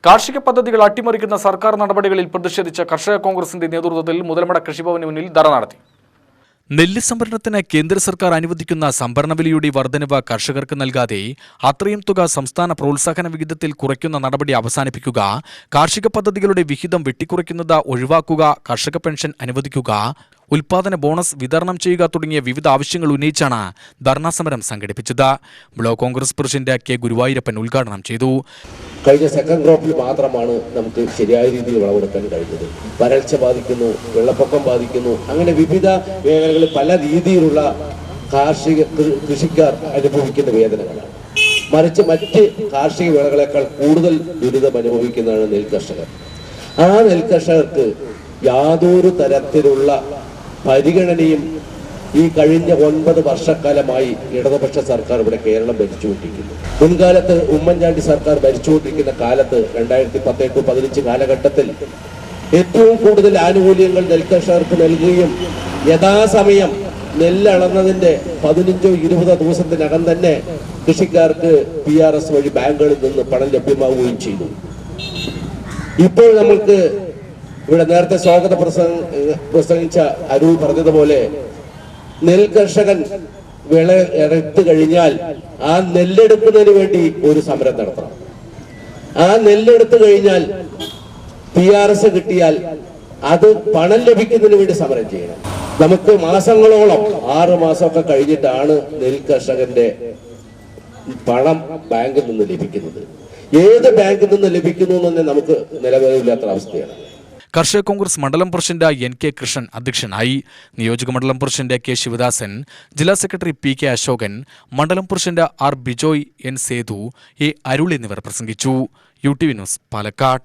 കാർഷിക പദ്ധതികൾ അട്ടിമറിക്കുന്ന സർക്കാർ നടപടികളിൽ പ്രതിഷേധിച്ച കർഷക കോൺഗ്രസിന്റെ നേതൃത്വത്തിൽ മുതലമട കൃഷിഭവന് മുന്നിൽ ധർണ നടത്തി. നെല്ല് സംഭരണത്തിന് കേന്ദ്ര സർക്കാർ അനുവദിക്കുന്ന സംഭരണ വിലയുടെ വർധനവ് കർഷകർക്ക് നൽകാതെ അത്രയും തുക സംസ്ഥാന പ്രോത്സാഹന വിഹിതത്തിൽ കുറയ്ക്കുന്ന നടപടി അവസാനിപ്പിക്കുക, കാർഷിക പദ്ധതികളുടെ വിഹിതം വെട്ടിക്കുറയ്ക്കുന്നത് ഒഴിവാക്കുക, കർഷക പെൻഷൻ അനുവദിക്കുക, ഉൽപാദന ബോണസ് വിതരണം ചെയ്യുക തുടങ്ങിയ വിവിധ ആവശ്യങ്ങൾ ഉന്നയിച്ചാണ് ധർണാ സമരം സംഘടിപ്പിച്ചത്. Block Congress president K Guruvayurappan ഉദ്ഘാടനം ചെയ്തു. കഴിഞ്ഞ സെക്കൻഡ് ക്രോപ്പിൽ മാത്രമാണ് നമുക്ക് ശരിയായ രീതിയിൽ വിളവെടുക്കാൻ കഴിഞ്ഞത്. വരൾച്ച ബാധിക്കുന്നു, വെള്ളപ്പൊക്കം ബാധിക്കുന്നു, അങ്ങനെ വിവിധ മേഖലകളിൽ പല രീതിയിലുള്ള കൃഷിക്കാർ അനുഭവിക്കുന്ന വേദനകളാണ്. മറിച്ച് മറ്റ് കാർഷിക വിളകളെക്കാൾ കൂടുതൽ ദുരിതം അനുഭവിക്കുന്നതാണ് നെൽകർഷകർ. ആ നെൽകർഷകർക്ക് യാതൊരു തരത്തിലുള്ള പരിഗണനയും ഈ കഴിഞ്ഞ 9 വർഷക്കാലമായി ഇടതുപക്ഷ സർക്കാർ ഇവിടെ കേരളം ഭരിച്ചുകൊണ്ടിരിക്കുന്നു. മുൻകാലത്ത് ഉമ്മൻചാണ്ടി സർക്കാർ ഭരിച്ചുകൊണ്ടിരിക്കുന്ന കാലത്ത് 2018-15 കാലഘട്ടത്തിൽ ഏറ്റവും കൂടുതൽ ആനുകൂല്യങ്ങൾ നെൽകർഷകർക്ക് നൽകുകയും യഥാസമയം നെല്ലളന്നതിന്റെ 15-20 ദിവസത്തിനകം തന്നെ കൃഷിക്കാർക്ക് PRS വഴി ബാങ്കുകളിൽ നിന്ന് പണം ലഭ്യമാവുകയും ചെയ്തു. ഇപ്പോൾ നമ്മൾക്ക് ഇവിടെ നേരത്തെ സ്വാഗത പ്രസംഗിച്ച അരുൾ പറഞ്ഞതുപോലെ നെൽകർഷകൻ വിള എടുത്തു കഴിഞ്ഞാൽ ആ നെല്ലെടുക്കുന്നതിന് വേണ്ടി ഒരു സമരം നടത്തണം. ആ നെല്ലെടുത്തു കഴിഞ്ഞാൽ PRS കിട്ടിയാൽ അത് പണം ലഭിക്കുന്നതിന് വേണ്ടി സമരം ചെയ്യണം. നമുക്ക് മാസങ്ങളോളം 6 മാസമൊക്കെ കഴിഞ്ഞിട്ടാണ് നെൽകർഷകന്റെ പണം ബാങ്കിൽ നിന്ന് ലഭിക്കുന്നത്. ഏത് ബാങ്കിൽ നിന്ന് ലഭിക്കുന്നു എന്ന് നമുക്ക് നിലവിലില്ലാത്ത അവസ്ഥയാണ്. കർഷക കോൺഗ്രസ് മണ്ഡലം പ്രസിഡന്റ് NK കൃഷ്ണൻ അധ്യക്ഷനായി. നിയോജക മണ്ഡലം പ്രസിഡന്റ് K ശിവദാസൻ, ജില്ലാ സെക്രട്ടറി PK അശോകൻ, മണ്ഡലം president R Bijoy, N Sethu, A Arul എന്നിവർ പ്രസംഗിച്ചു. UTV news, Palakkad.